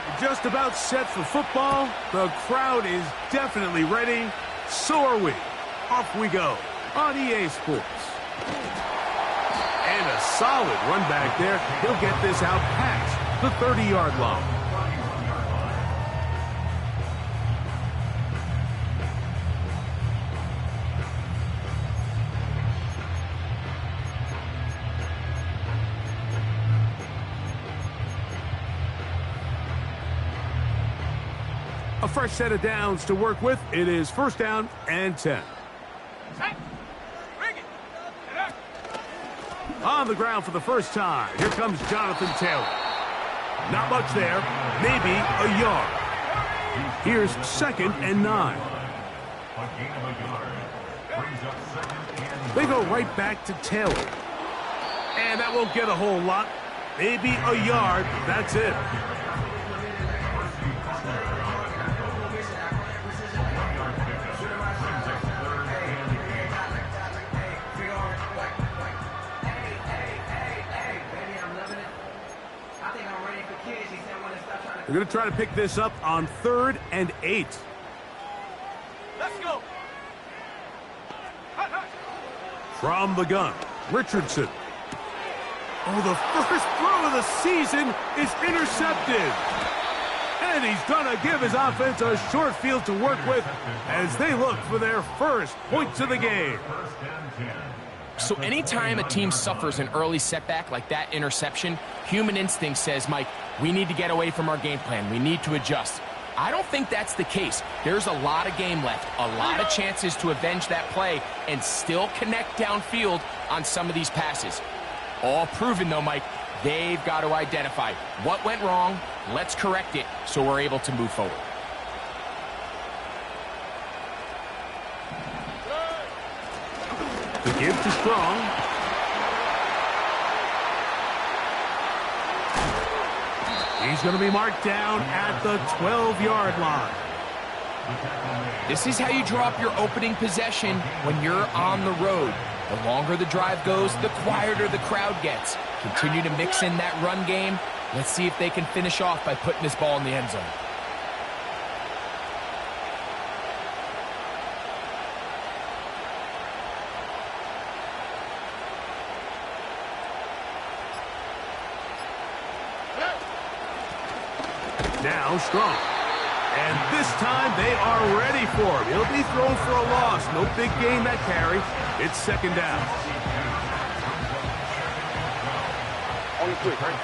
right, we're just about set for football. The crowd is definitely ready. So are we. Off we go on EA Sports. And a solid run back there. He'll get this out past the 30-yard line. A fresh set of downs to work with. It is first down and 10. On the ground for the first time. Here comes Jonathan Taylor. Not much there. Maybe a yard. Here's second and 9. They go right back to Taylor. And that won't get a whole lot. Maybe a yard. That's it. They're going to try to pick this up on 3rd and 8. Let's go. From the gun, Richardson. Oh, the first throw of the season is intercepted. And he's going to give his offense a short field to work with as they look for their first points of the game. So anytime a team suffers an early setback like that interception, human instinct says, Mike, we need to get away from our game plan. We need to adjust. I don't think that's the case. There's a lot of game left, a lot of chances to avenge that play and still connect downfield on some of these passes. All proven, though, Mike, they've got to identify what went wrong, let's correct it so we're able to move forward. The give to Strong. He's going to be marked down at the 12-yard line. This is how you draw up your opening possession when you're on the road. The longer the drive goes, the quieter the crowd gets. Continue to mix in that run game. Let's see if they can finish off by putting this ball in the end zone. Now Strong. And this time they are ready for him. He'll be thrown for a loss. No big gain that carry. It's second down. On the quick, right?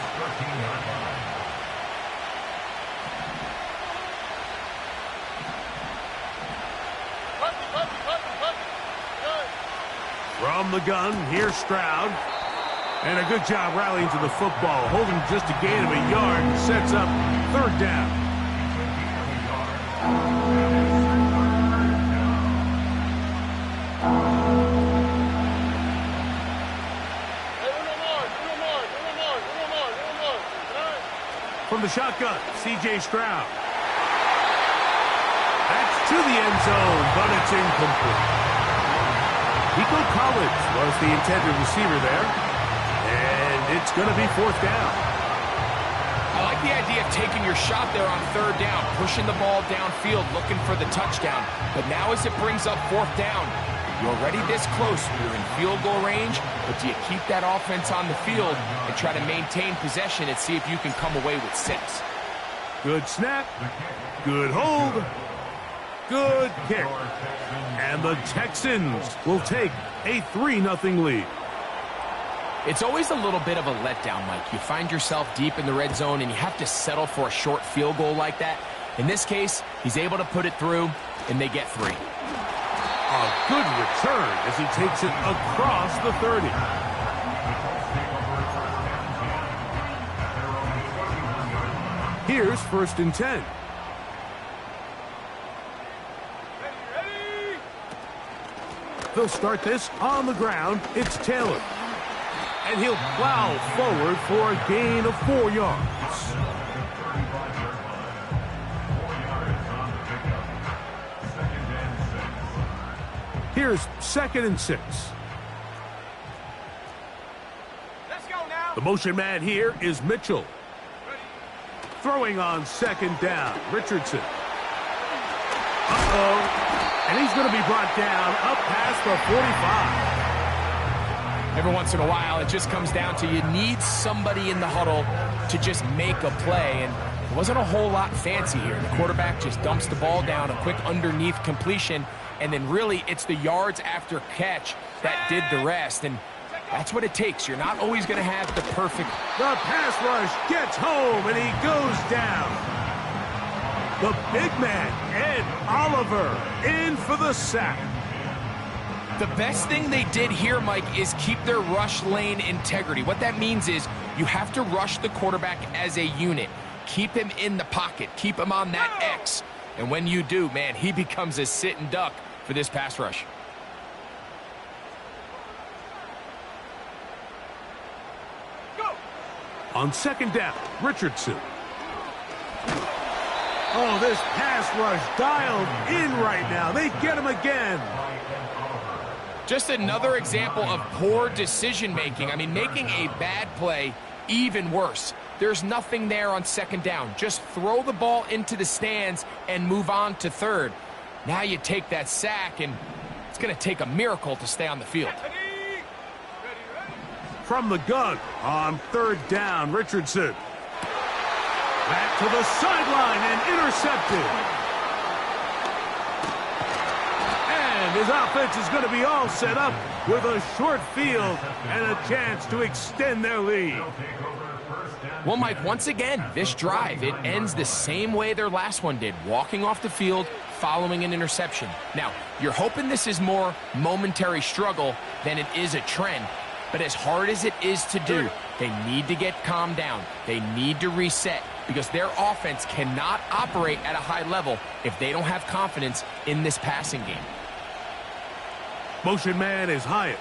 From the gun, here's Stroud. And a good job rallying to the football. Holding just a gain of a yard. Sets up third down. From the shotgun, C.J. Stroud. That's to the end zone, but it's incomplete. Nico Collins was the intended receiver there. And it's going to be fourth down. I like the idea of taking your shot there on third down, pushing the ball downfield, looking for the touchdown. But now as it brings up fourth down, you're already this close. You're in field goal range, but do you keep that offense on the field and try to maintain possession and see if you can come away with 6? Good snap. Good hold. Good kick. And the Texans will take a 3-0 lead. It's always a little bit of a letdown, Mike. You find yourself deep in the red zone and you have to settle for a short field goal like that. In this case, he's able to put it through, and they get 3. A good return as he takes it across the 30. Here's first and 10. They'll start this on the ground. It's Taylor. And he'll plow forward for a gain of 4 yards. Here's second and 6. Let's go now. The motion man here is Mitchell. Throwing on second down, Richardson. And he's going to be brought down up past the 45. Every once in a while, it just comes down to you need somebody in the huddle to just make a play, and it wasn't a whole lot fancy here. The quarterback just dumps the ball down, a quick underneath completion, and then really it's the yards after catch that did the rest, and that's what it takes. You're not always going to have the perfect... The pass rush gets home, and he goes down. The big man, Ed Oliver, in for the sack. The best thing they did here, Mike, is keep their rush lane integrity. What that means is you have to rush the quarterback as a unit. Keep him in the pocket. Keep him on that X. And when you do, man, he becomes a sitting duck for this pass rush. On second down, Richardson. Oh, this pass rush dialed in right now. They get him again. Just another example of poor decision-making. I mean, making a bad play even worse. There's nothing there on second down. Just throw the ball into the stands and move on to third. Now you take that sack, and it's going to take a miracle to stay on the field. From the gun on third down, Richardson. Back to the sideline and intercepted. And his offense is going to be all set up with a short field and a chance to extend their lead. Well, Mike, once again, this drive, it ends the same way their last one did, walking off the field following an interception. Now, you're hoping this is more momentary struggle than it is a trend. But as hard as it is to do, they need to get calmed down. They need to reset because their offense cannot operate at a high level if they don't have confidence in this passing game. Motion man is Hyatt.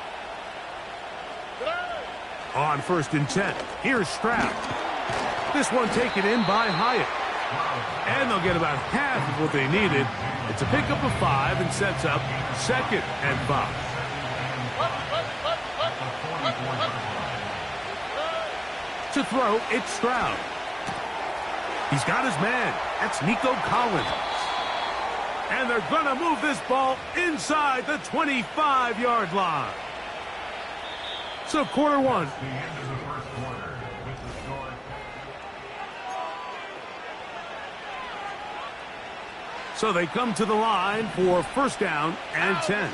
On 1st and 10, here's Stroud. This one taken in by Hyatt. And they'll get about half of what they needed. It's a pickup of 5 and sets up 2nd and 5. To throw, it's Stroud. He's got his man. That's Nico Collins. And they're going to move this ball inside the 25-yard line. So quarter one. So they come to the line for 1st down and 10.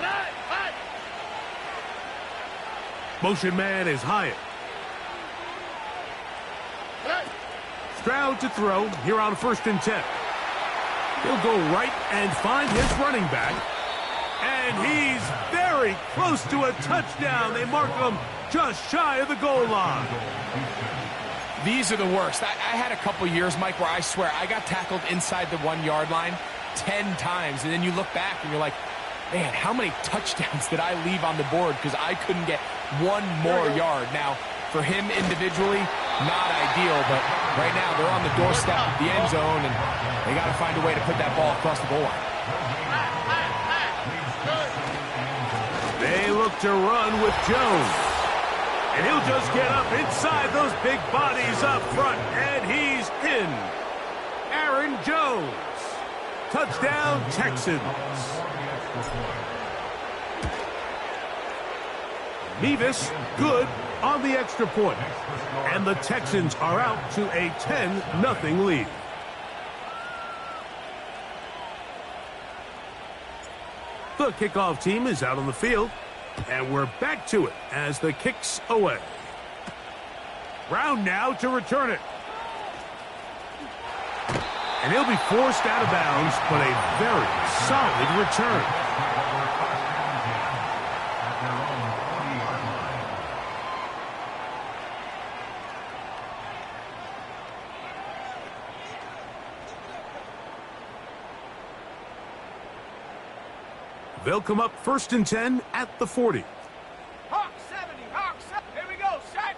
Motion man is Hyatt. Stroud to throw here on 1st and 10. He'll go right and find his running back. And he's very close to a touchdown. They mark him just shy of the goal line. These are the worst. I had a couple years, Mike, where I swear I got tackled inside the 1-yard line 10 times. And then you look back and you're like, man, how many touchdowns did I leave on the board because I couldn't get one more yard? Now, for him individually, not ideal, but right now they're on the doorstep of the end zone, and they got to find a way to put that ball across the goal line. They look to run with Jones. And he'll just get up inside those big bodies up front, and he's in. Aaron Jones. Touchdown, Texans. Mevis, good on the extra point. And the Texans are out to a 10-0 lead. The kickoff team is out on the field. And we're back to it as the kick's away. Brown now to return it. And he'll be forced out of bounds, but a very solid return. They'll come up 1st and 10 at the 40. Hawk 70, Hawk 70. Here we go, set.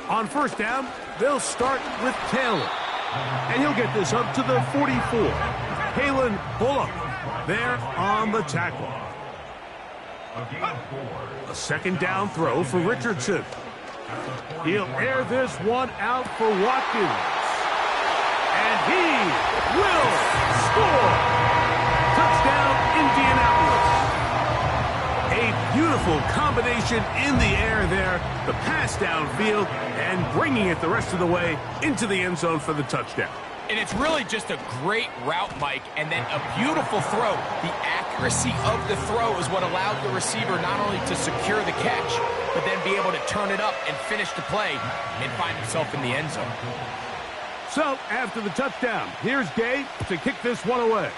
On 1st down, they'll start with Taylor. And he'll get this up to the 44. Kalen Bullock there on the tackle. A 2nd down throw for Richardson. He'll air this one out for Watkins. And he will score. Touchdown, Indianapolis. A beautiful combination in the air there. The pass downfield and bringing it the rest of the way into the end zone for the touchdown. And it's really just a great route, Mike, and then a beautiful throw. The accuracy of the throw is what allowed the receiver not only to secure the catch, but then be able to turn it up and finish the play and find himself in the end zone. So, after the touchdown, here's Gay to kick this one away.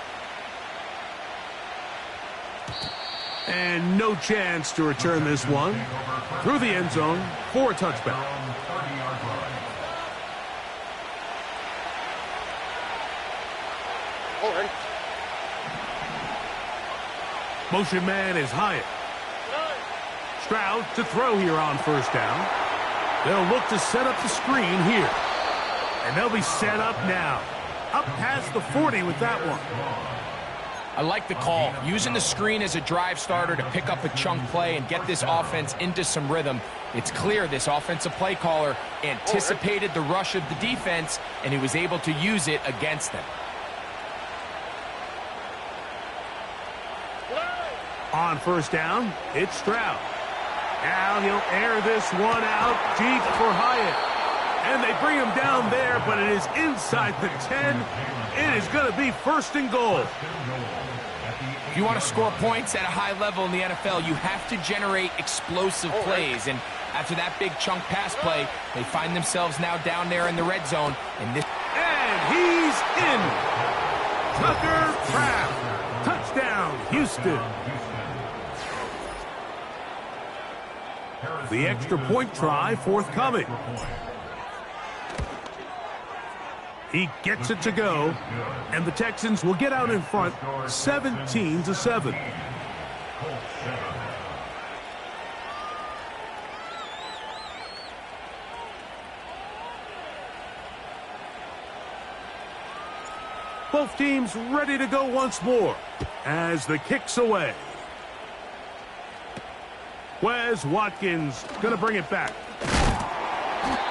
And no chance to return this one through the end zone for a touchback. Motion man is Hyatt. Stroud to throw here on first down. They'll look to set up the screen here. And they'll be set up now. Up past the 40 with that one. I like the call. Using the screen as a drive starter to pick up a chunk play and get this offense into some rhythm. It's clear this offensive play caller anticipated the rush of the defense, and he was able to use it against them. On first down, it's Stroud. Now he'll air this one out deep for Hyatt. And they bring him down there, but it is inside the 10. It is going to be first and goal. If you want to score points at a high level in the NFL, you have to generate explosive plays. And after that big chunk pass play, they find themselves now down there in the red zone. And he's in. Tucker Kraft. Touchdown, Houston. The extra point try forthcoming. He gets it to go, and the Texans will get out in front 17-7. Both teams ready to go once more as the kick's away. Wes Watkins going to bring it back.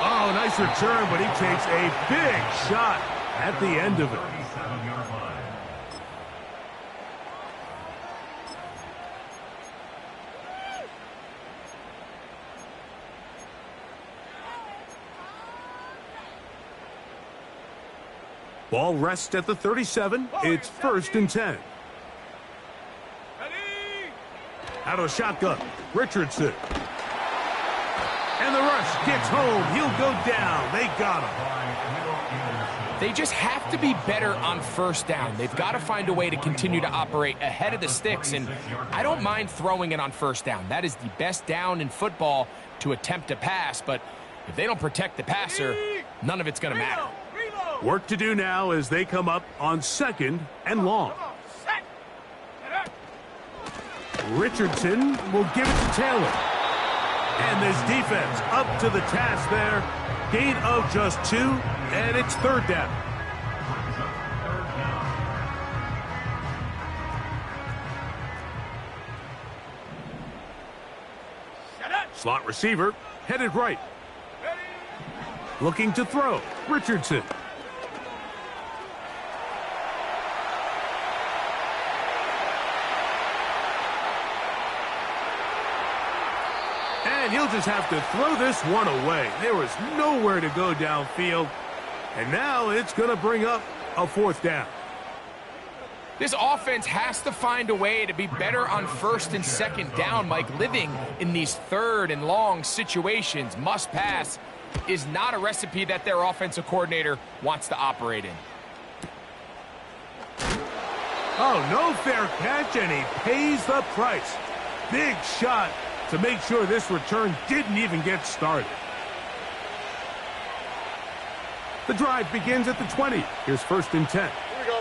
Oh, nice return, but he takes a big shot at the end of it. Ball rests at the 37. It's first and 10. Out of the shotgun, Richardson. And the rush gets home. He'll go down. They got him. They just have to be better on first down. They've got to find a way to continue to operate ahead of the sticks, and I don't mind throwing it on first down. That is the best down in football to attempt a pass, but if they don't protect the passer, none of it's going to matter. Work to do now as they come up on second and long. Richardson will give it to Taylor. And this defense up to the task there. Gain of just 2, and it's third down. Slot receiver headed right. Looking to throw. Richardson. And he'll just have to throw this one away. There was nowhere to go downfield. And now it's going to bring up a fourth down. This offense has to find a way to be better on first and second down, Mike. Living in these third and long situations, must pass, is not a recipe that their offensive coordinator wants to operate in. Oh, no fair catch, and he pays the price. Big shot to make sure this return didn't even get started. The drive begins at the 20. Here's first and 10. Here we go.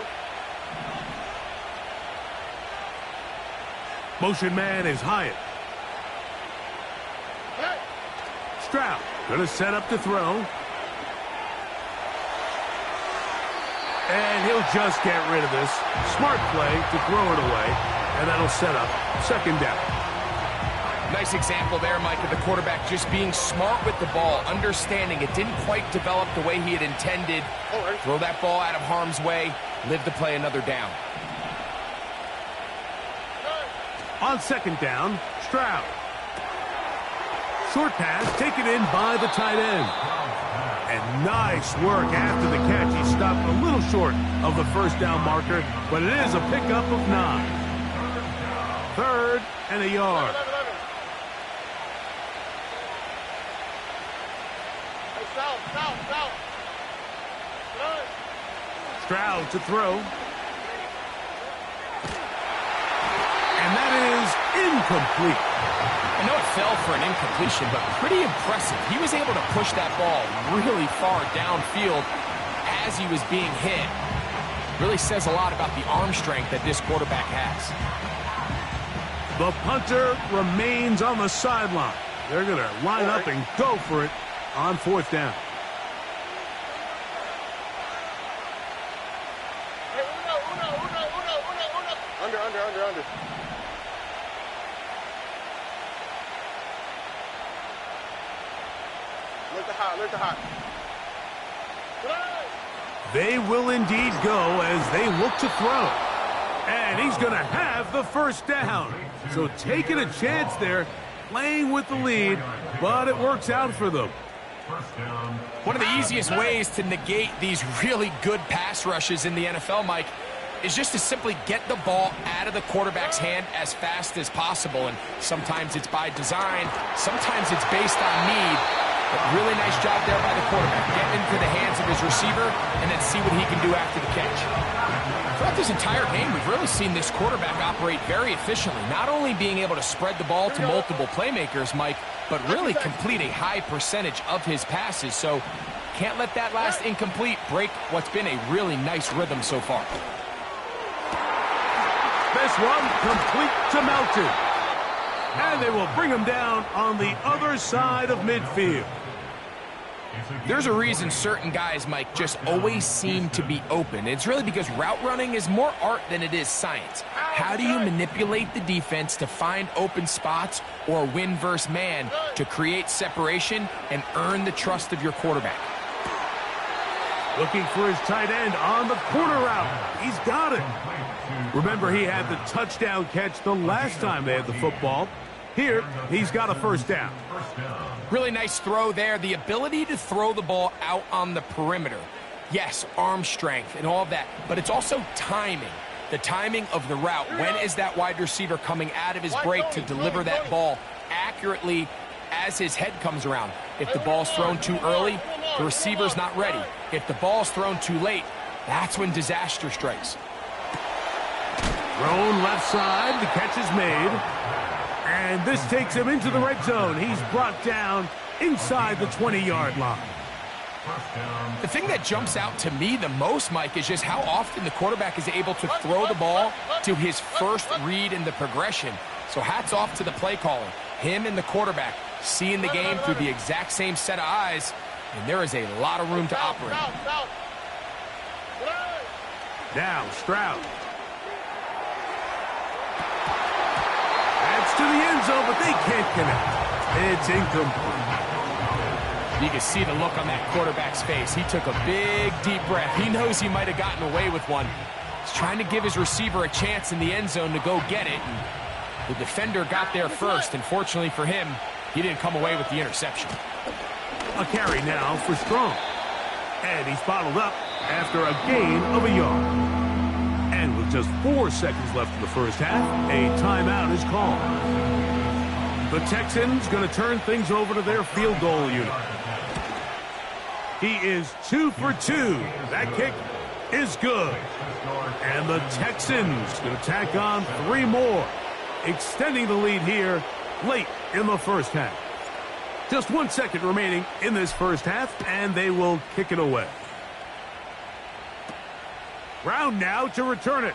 Motion man is Hyatt. Stroud going to set up to throw. And he'll just get rid of this. Smart play to throw it away. And that'll set up second down. Nice example there, Mike, of the quarterback just being smart with the ball, understanding it didn't quite develop the way he had intended. Throw that ball out of harm's way, live to play another down. On second down, Stroud. Short pass taken in by the tight end. And nice work after the catch. He stopped a little short of the first down marker, but it is a pickup of 9. 3rd and a yard. Stroud to throw. And that is incomplete. I know it fell for an incompletion, but pretty impressive. He was able to push that ball really far downfield as he was being hit. Really says a lot about the arm strength that this quarterback has. The punter remains on the sideline. They're going to line up and go for it on 4th down. Under. Look the hot. They will indeed go as they look to throw. And he's going to have the first down. So taking a chance there, playing with the lead, but it works out for them. One of the easiest ways to negate these really good pass rushes in the NFL, Mike, is just to simply get the ball out of the quarterback's hand as fast as possible. And sometimes it's by design, sometimes it's based on need. But really nice job there by the quarterback. Get into the hands of his receiver and then see what he can do after the catch. Throughout this entire game, we've really seen this quarterback operate very efficiently, not only being able to spread the ball to multiple playmakers, Mike, but really complete a high percentage of his passes. So can't let that last incomplete break what's been a really nice rhythm so far. This one complete to Melton. And they will bring him down on the other side of midfield. There's a reason certain guys, Mike, just always seem to be open. It's really because route running is more art than it is science. How do you manipulate the defense to find open spots or win versus man to create separation and earn the trust of your quarterback? Looking for his tight end on the corner route. He's got it. Remember, he had the touchdown catch the last time they had the football. Here, he's got a first down. Really nice throw there. The ability to throw the ball out on the perimeter. Yes, arm strength and all of that, but it's also timing. The timing of the route. When is that wide receiver coming out of his break to deliver that ball accurately as his head comes around? If the ball's thrown too early, the receiver's not ready. If the ball's thrown too late, that's when disaster strikes. Thrown left side, the catch is made. And this takes him into the red zone. He's brought down inside the 20-yard line. The thing that jumps out to me the most, Mike, is just how often the quarterback is able to throw the ball to his first read in the progression. So hats off to the play caller. Him and the quarterback seeing the game through the exact same set of eyes, and there is a lot of room to operate. Now Stroud. To the end zone, but they can't connect. It's incomplete. You can see the look on that quarterback's face. He took a big, deep breath. He knows he might have gotten away with one. He's trying to give his receiver a chance in the end zone to go get it. And the defender got there first, and fortunately for him, he didn't come away with the interception. A carry now for Strong. And he's bottled up after a gain of a yard. And with just 4 seconds left in the first half, a timeout is called. The Texans going to turn things over to their field goal unit. He is 2 for 2. That kick is good. And the Texans going to tack on 3 more, extending the lead here late in the first half. Just 1 second remaining in this first half, and they will kick it away. Brown now to return it.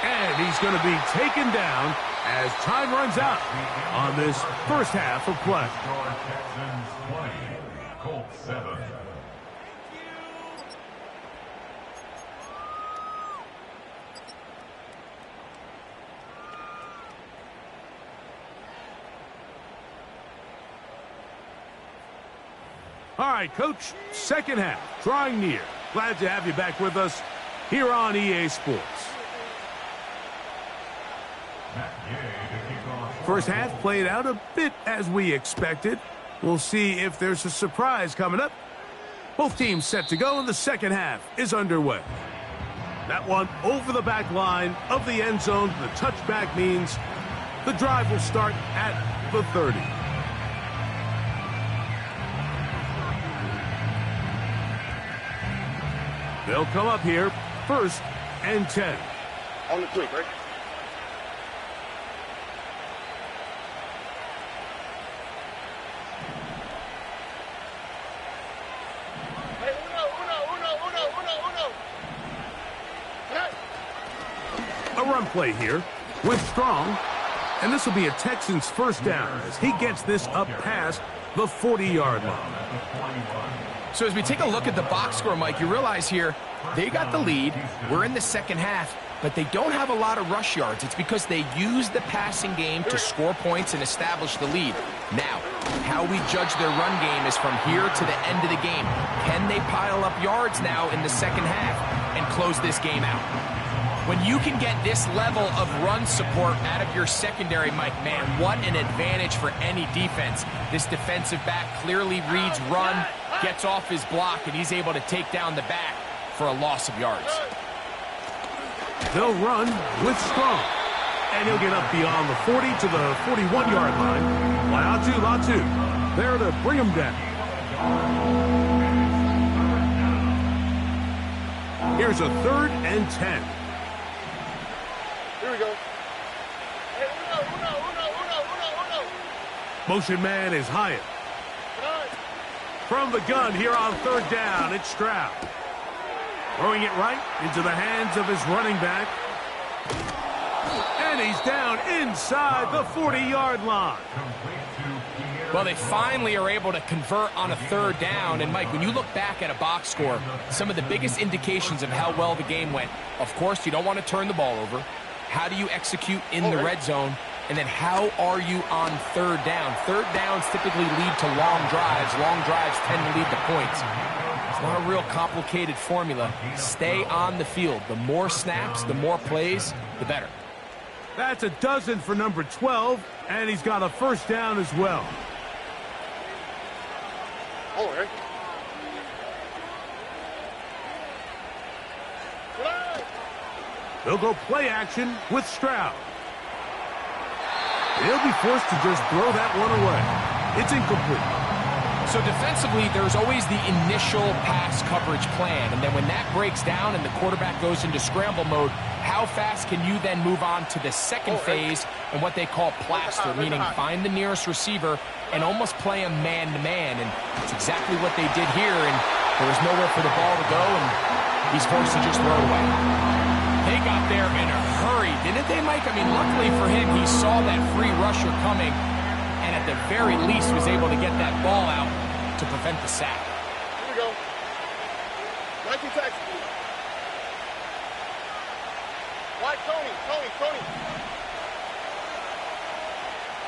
And he's going to be taken down as time runs out on this first half of play. Colts 7. All right, Coach, second half, drawing near. Glad to have you back with us here on EA Sports. First half played out a bit as we expected. We'll see if there's a surprise coming up. Both teams set to go, and the second half is underway. That one over the back line of the end zone. The touchback means the drive will start at the 30. They'll come up here, 1st and 10. On the 3, right? Hey, uno. A run play here with Strong. And this will be a Texans first down as he gets this up past the 40-yard line. So as we take a look at the box score, Mike, you realize here they got the lead. We're in the second half, but they don't have a lot of rush yards. It's because they use the passing game to score points and establish the lead. Now, how we judge their run game is from here to the end of the game. Can they pile up yards now in the second half and close this game out? When you can get this level of run support out of your secondary, Mike, man, what an advantage for any defense. This defensive back clearly reads run, gets off his block, and he's able to take down the back for a loss of yards. They'll run with Strong. And he'll get up beyond the 40 to the 41-yard line. Latu there to bring him down. Here's a 3rd and 10. Here we go. Hey, uno. Motion man is Hyatt. From the gun here on 3rd down, it's Stroud. Throwing it right into the hands of his running back. And he's down inside the 40-yard line. Well, they finally are able to convert on a 3rd down. And, Mike, when you look back at a box score, some of the biggest indications of how well the game went, of course, you don't want to turn the ball over. How do you execute in the red zone? And then how are you on 3rd down? 3rd downs typically lead to long drives. Long drives tend to lead to points. It's not a real complicated formula. Stay on the field. The more snaps, the more plays, the better. That's a dozen for number 12, and he's got a 1st down as well. All right. They'll go play action with Stroud. He'll be forced to just throw that one away. It's incomplete. So defensively, there's always the initial pass coverage plan. And then when that breaks down and the quarterback goes into scramble mode, how fast can you then move on to the second phase and what they call plaster, meaning find the nearest receiver and almost play him man-to-man. And it's exactly what they did here. And there was nowhere for the ball to go, and he's forced to just throw it away. They got there in a hurry, didn't they, Mike? I mean, luckily for him, he saw that free rusher coming and at the very least was able to get that ball out to prevent the sack. Here we go. Nike taxi. White Tony.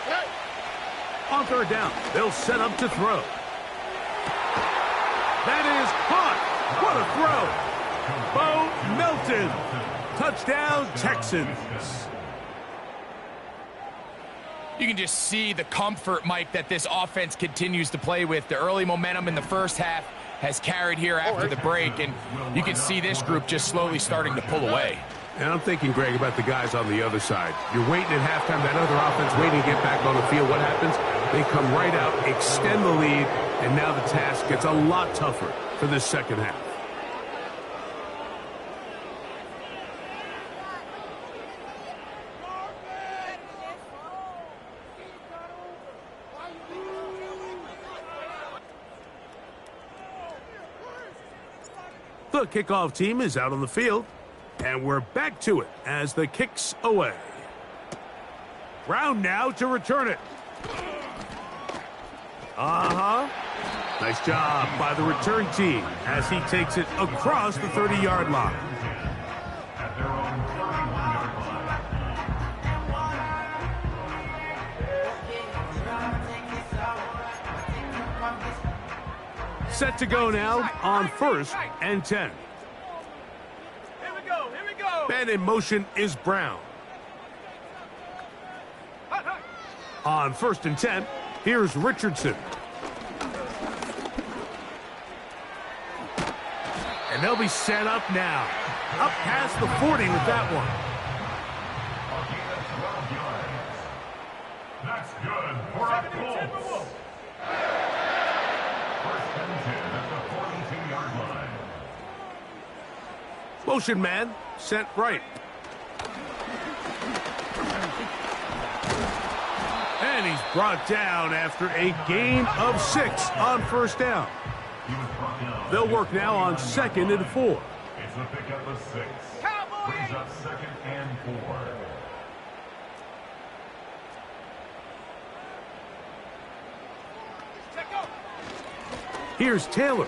Hey. On 3rd down, they'll set up to throw. That is caught. What a throw. Bo Melton. Touchdown, Texans. You can just see the comfort, Mike, that this offense continues to play with. The early momentum in the first half has carried here after the break, and you can see this group just slowly starting to pull away. And I'm thinking, Greg, about the guys on the other side. You're waiting at halftime, that other offense waiting to get back on the field. What happens? They come right out, extend the lead, and now the task gets a lot tougher for this second half. The kickoff team is out on the field, and we're back to it as the kick's away. Brown now to return it. Nice job by the return team as he takes it across the 30-yard line. Set to go now on 1st and 10. Here we go, here we go. Man in motion is Brown. Hut, hut. On 1st and 10, here's Richardson. And they'll be set up now. Up past the 40 with that one. That's good for a Colts. First and 10 at the 42-yard line. Motion man, sent right. And he's brought down after a gain of 6 on 1st down. They'll work now on 2nd and 4. It's a pickup of 6. Cowboys! Brings up 2nd and 4. Check go. Here's Taylor.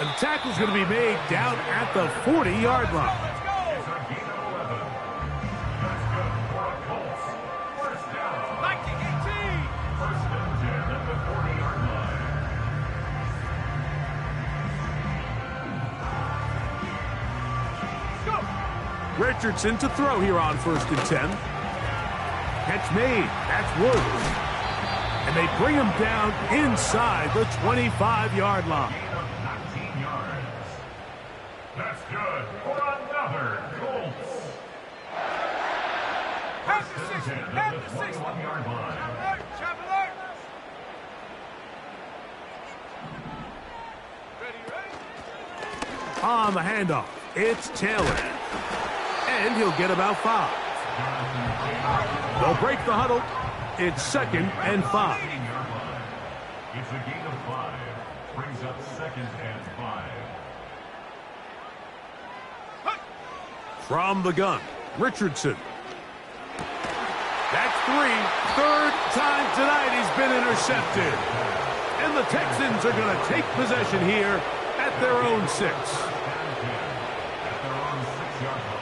And the tackle's going to be made down at the 40-yard line. Let's go. It's a gain of 11. That's good for a Colts. First down. 19-18. First and 10 at the 40-yard line. Go. Richardson to throw here on 1st and 10. Catch made. That's Woods. And they bring him down inside the 25-yard line. Gain of 19 yards. That's good for another Colts. Half the First 60. and 10 Half at the the 60. 21-yard line. Chop alert. Ready, ready? On the handoff, it's Taylor. And he'll get about 5. They'll break the huddle. It's 2nd and 5. It's a gain of 5. Brings up 2nd and 5. From the gun, Richardson. That's 3. Third time tonight he's been intercepted. And the Texans are going to take possession here at their own 6. At their own 6-yard line.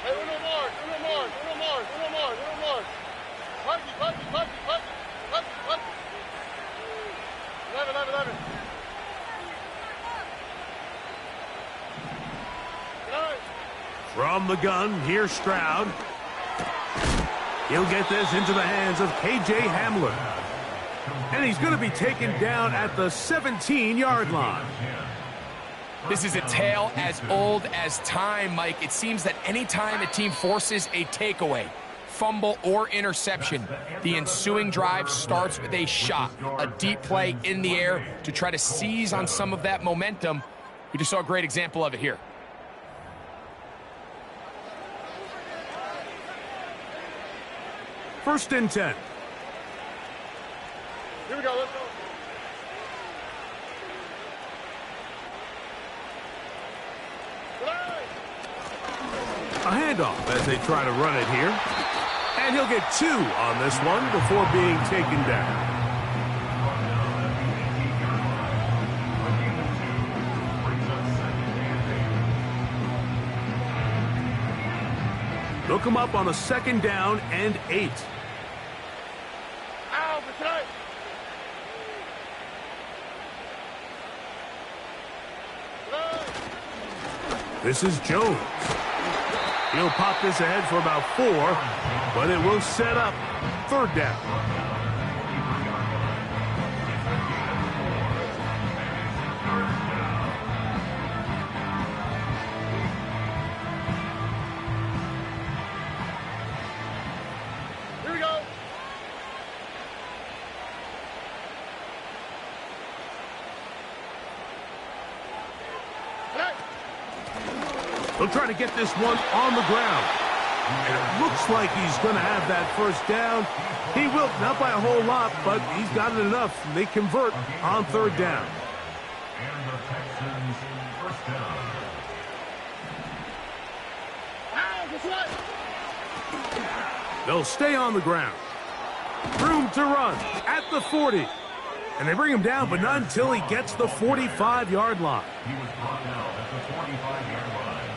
Hey, uno more. Party. 11. From the gun, here's Stroud. He'll get this into the hands of K.J. Hamler. And he's going to be taken down at the 17-yard line. This is a tale as old as time, Mike. It seems that anytime a team forces a takeaway, fumble, or interception, the ensuing drive starts with a shot, a deep play in the air to try to seize on some of that momentum. We just saw a great example of it here. First and 10. Here we go. Let's go. A handoff as they try to run it here. And he'll get 2 on this one before being taken down. They'll come up on a 2nd down and 8. Ow, for tonight. This is Jones. He'll pop this ahead for about 4, but it will set up 3rd down. Here we go. He'll try to get this one on the ground. And it looks like he's going to have that 1st down. He will, not by a whole lot, but he's got it enough. They convert on 3rd down. And the Texans first down. They'll stay on the ground. Room to run at the 40. And they bring him down, but not until he gets the 45-yard line. He was brought down at the 45-yard line.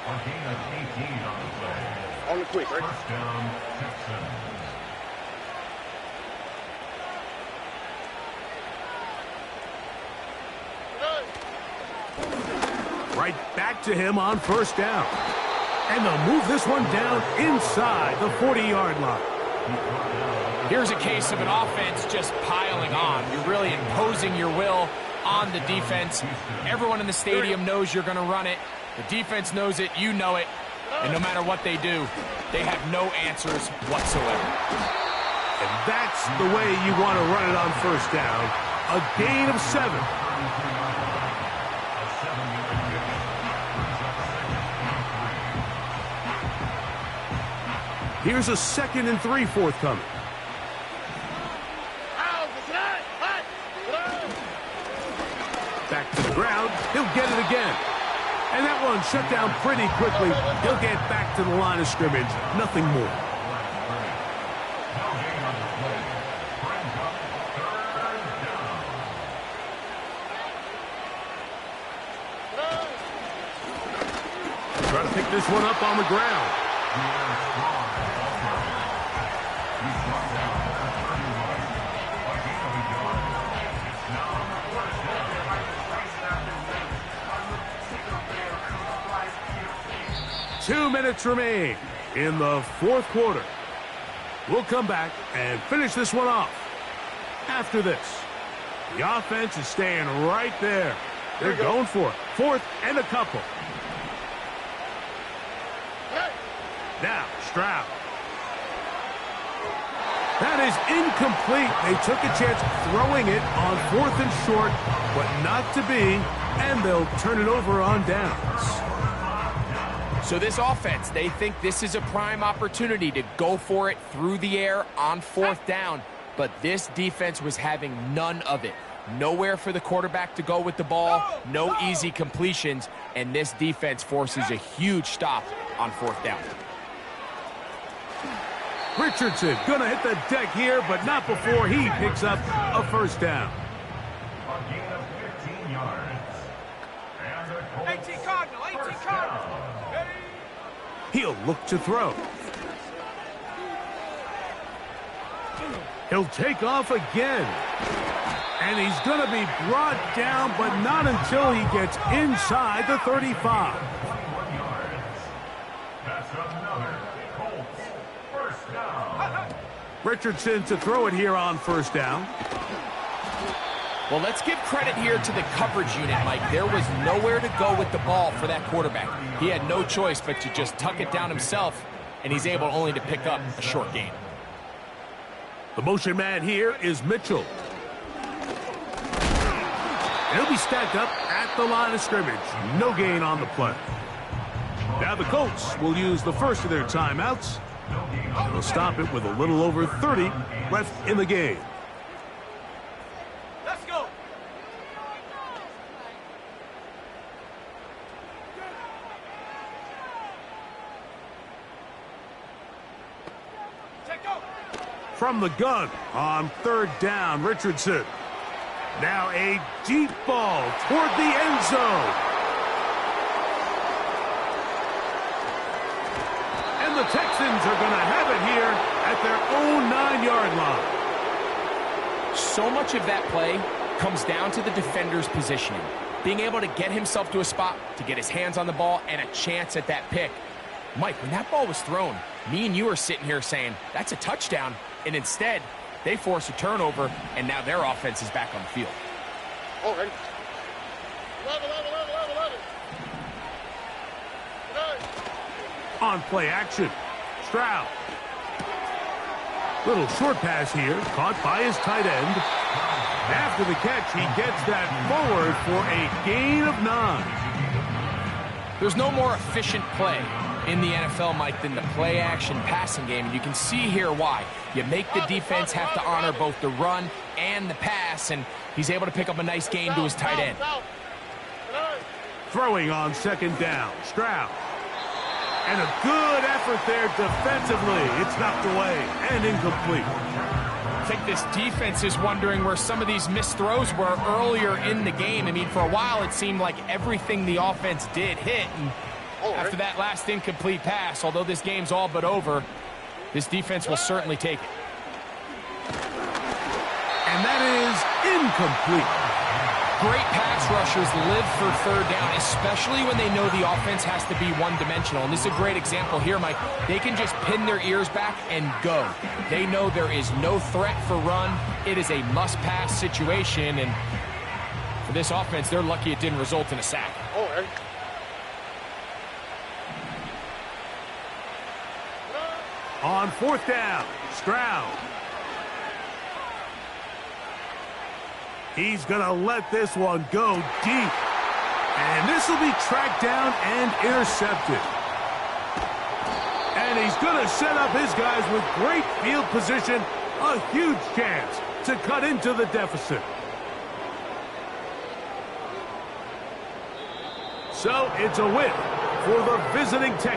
A gain of 18 on the play. On the quick, right? First down, Texans. Right back to him on first down. And they'll move this one down inside the 40-yard line. Here's a case of an offense just piling on. You're really imposing your will on the defense. Everyone in the stadium knows you're going to run it. The defense knows it. You know it. And no matter what they do, they have no answers whatsoever. And that's the way you want to run it on first down. A gain of 7. Here's a 2nd and 3 forthcoming. Back to the ground. He'll get it again. And that one shut down pretty quickly. He'll get back to the line of scrimmage. Nothing more. Try to pick this one up on the ground. Two minutes remain in the fourth quarter. We'll come back and finish this one off. After this, the offense is staying right there. They're going for it. 4th and a couple. Now, Stroud. That is incomplete. They took a chance throwing it on 4th and short, but not to be, and they'll turn it over on downs. So this offense, they think this is a prime opportunity to go for it through the air on 4th down, but this defense was having none of it. Nowhere for the quarterback to go with the ball, no easy completions, and this defense forces a huge stop on 4th down. Richardson gonna hit the deck here, but not before he picks up a first down. A gain of 15 yards. And the Colts 18 Cardinal, 18 first Cardinal. down. He'll look to throw. He'll take off again. And he's going to be brought down, but not until he gets inside the 35. 21 yards. That's another Colts first down. Richardson to throw it here on first down. Well, let's give credit here to the coverage unit, Mike. There was nowhere to go with the ball for that quarterback. He had no choice but to just tuck it down himself, and he's able only to pick up a short gain. The motion man here is Mitchell. And he'll be stacked up at the line of scrimmage. No gain on the play. Now the Colts will use the first of their timeouts. They'll stop it with a little over 30 left in the game. Let's go. Take go. From the gun on 3rd down, Richardson. Now a deep ball toward the end zone. And the Texans are going to have it here at their own 9-yard line. So much of that play comes down to the defender's positioning. Being able to get himself to a spot, to get his hands on the ball, and a chance at that pick. Mike, when that ball was thrown, me and you are sitting here saying, that's a touchdown. And instead, they force a turnover, and now their offense is back on the field. All right. On play action, Stroud. Little short pass here, caught by his tight end. After the catch, he gets that forward for a gain of 9. There's no more efficient play in the NFL, Mike, than the play-action passing game. And you can see here why. You make the defense have to honor both the run and the pass, and he's able to pick up a nice gain to his tight end. Throwing on 2nd down, Stroud. And a good effort there defensively. It's knocked away and incomplete. think this defense is wondering where some of these missed throws were earlier in the game. I mean, for a while, it seemed like everything the offense did hit. And after that last incomplete pass, although this game's all but over, this defense will certainly take it. And that is incomplete. Great pass rushers live for third down, especially when they know the offense has to be one-dimensional. And this is a great example here, Mike. They can just pin their ears back and go. They know there is no threat for run. It is a must-pass situation. And for this offense, they're lucky it didn't result in a sack. On fourth down, Stroud. He's going to let this one go deep. And this will be tracked down and intercepted. And he's going to set up his guys with great field position. A huge chance to cut into the deficit. So it's a win for the visiting Texans.